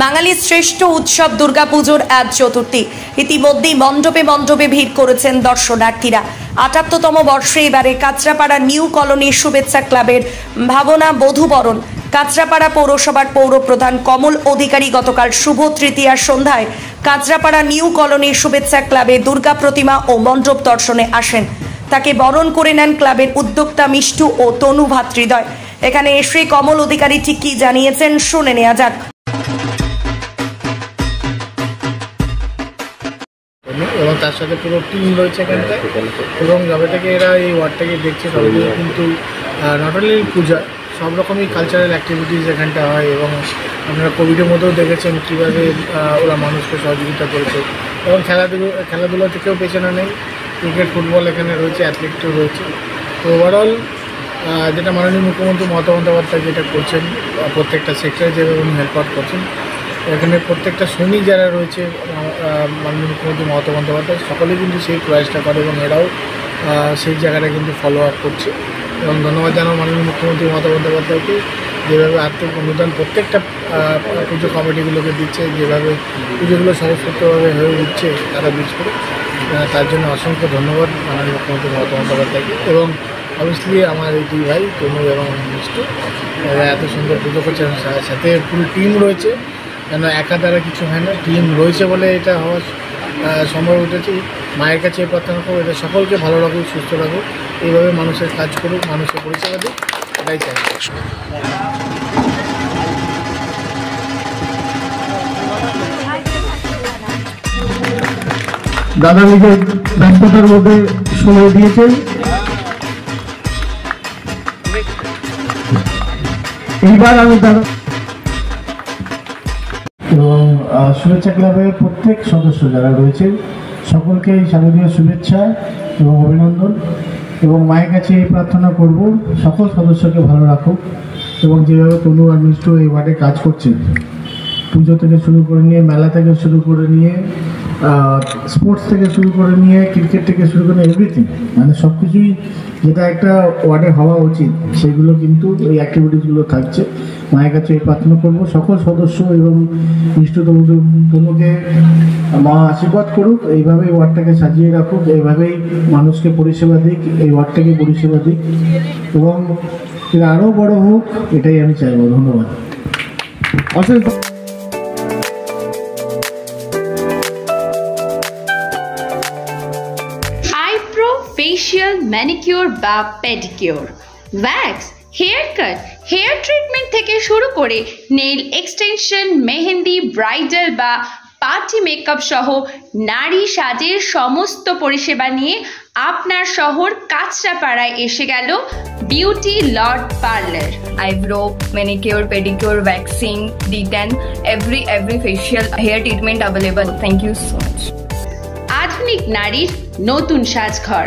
বাঙালির শ্রেষ্ঠ উৎসব দুর্গাপুজোর আজ চতুর্থী। ইতিমধ্যেই মণ্ডপে মণ্ডপে ভিড় করেছেন দর্শনার্থীরা। ৭৮তম বর্ষে এবারে কাঁচরাপাড়া নিউ কলোনি শুভেচ্ছা ক্লাবের ভাবনা বধূবরণ। কাঁচরাপাড়া পৌরসভার পৌরপ্রধান কমল অধিকারী গতকাল শুভ তৃতীয়ার সন্ধ্যায় কাঁচরাপাড়া নিউ কলোনি শুভেচ্ছা ক্লাবে দুর্গা প্রতিমা ও মণ্ডপ দর্শনে আসেন। তাকে বরণ করে নেন ক্লাবের উদ্যোক্তা মিষ্টু ও তনু ভাতৃদ্বয়। এখানে এসে কমল অধিকারী ঠিক কি জানিয়েছেন শুনে নেওয়া যাক। এবং তার সাথে পুরো টিম রয়েছে এখানটায়, এবং যবে থেকে এরা এই ওয়ার্ডটাকে দেখছে তবে থেকে কিন্তু নট অনলি পূজা, সব রকমই কালচারাল অ্যাক্টিভিটিস এখানটা হয়। এবং আপনারা কোভিডের মধ্যেও দেখেছেন কীভাবে ওরা মানুষকে সহযোগিতা করেছে। এবং খেলাধুলা থেকেও পেছনে নেই, ক্রিকেট, ফুটবল এখানে রয়েছে, অ্যাথলেটিকও রয়েছে। তো ওভারঅল যেটা মাননীয় মুখ্যমন্ত্রী মমতা বন্দ্যোপাধ্যায় যেটা করছেন, প্রত্যেকটা সেক্টরে যেভাবে উনি হেল্প আউট করছেন, এখানে প্রত্যেকটা সৈনিক যারা রয়েছে মাননীয় মুখ্যমন্ত্রী মমতা বন্দ্যোপাধ্যায় সকলেই কিন্তু সেই প্রয়াসটা করে এবং এরাও সেই জায়গাটা কিন্তু ফলো আপ করছে। এবং ধন্যবাদ জানাও মাননীয় মুখ্যমন্ত্রী মমতা বন্দ্যোপাধ্যায়কে, যেভাবে আর্থিক অনুদান প্রত্যেকটা পুজো কমিটিগুলোকে দিচ্ছে, যেভাবে পুজোগুলো স্বতঃস্ফূর্তভাবে হয়ে উঠছে তারা বিচ করে, তার জন্য অসংখ্য ধন্যবাদ মাননীয় মুখ্যমন্ত্রী মমতা বন্দ্যোপাধ্যায়কে। এবং অবভিয়াসলি আমার এই দুই ভাই তনু এবং মিষ্টু এত সুন্দর পুজো করছে, সাথে পুরো টিম রয়েছে, কেন একা দ্বারা কিছু হয় না, টিম রয়েছে বলে এটা হওয়া সম্ভব উঠেছে। মায়ের কাছে প্রার্থনা করবো এটা সকলকে ভালো রাখুক, সুস্থ রাখুক, এইভাবে মানুষের কাজ করুক, মানুষের পরিষেবা দিক, এটাই চাই। দাদা নিজের ব্যস্ততার মধ্যে সময় দিয়েছেন। এইবার আমি দাদা এবং শুভেচ্ছা ক্লাবের প্রত্যেক সদস্য যারা রয়েছেন সকলকে শারদীয় শুভেচ্ছা এবং অভিনন্দন। এবং মায়ের কাছে এই প্রার্থনা করব সকল সদস্যকে ভালো রাখুক, এবং যেভাবে তনু আর মিষ্টু এই ওয়ার্ডে কাজ করছেন, পুজো থেকে শুরু করে নিয়ে, মেলা থেকে শুরু করে নিয়ে, স্পোর্টস থেকে শুরু করে নিয়ে, ক্রিকেট থেকে শুরু করে এভরিথিং, মানে সব কিছুই যেটা একটা ওয়ার্ডে হওয়া উচিত সেগুলো কিন্তু এই অ্যাক্টিভিটিসগুলো থাকছে। মায়ের কাছে এই প্রার্থনা করবো সকল সদস্য এবং মিষ্টু তনুকে মা আশীর্বাদ করুক, এইভাবেই ওয়ার্ডটাকে সাজিয়ে রাখুক, এইভাবেই মানুষকে পরিষেবা দিক, এই ওয়ার্ডটাকে পরিষেবা দিক, এবং এটা আরও বড় হোক, এটাই আমি চাইবো। ধন্যবাদ। অশেষ ফেশিয়াল, ম্যানিকিউর বা pedicure, wax, haircut, hair treatment থেকে শুরু করে নেইল এক্সটেনশন, মেহেন্দি, ব্রাইডাল বা পার্টি মেকআপ সহ নারী সাজের সমস্ত পরিষেবা নিয়ে আপনার শহর কাঁচরাপাড়ায় এসে গেল beauty Lord parlour. Eyebrow, manicure, pedicure, waxing, D10, every facial hair treatment available. Thank you so much. আধুনিক নারীর নতুন সাজঘর।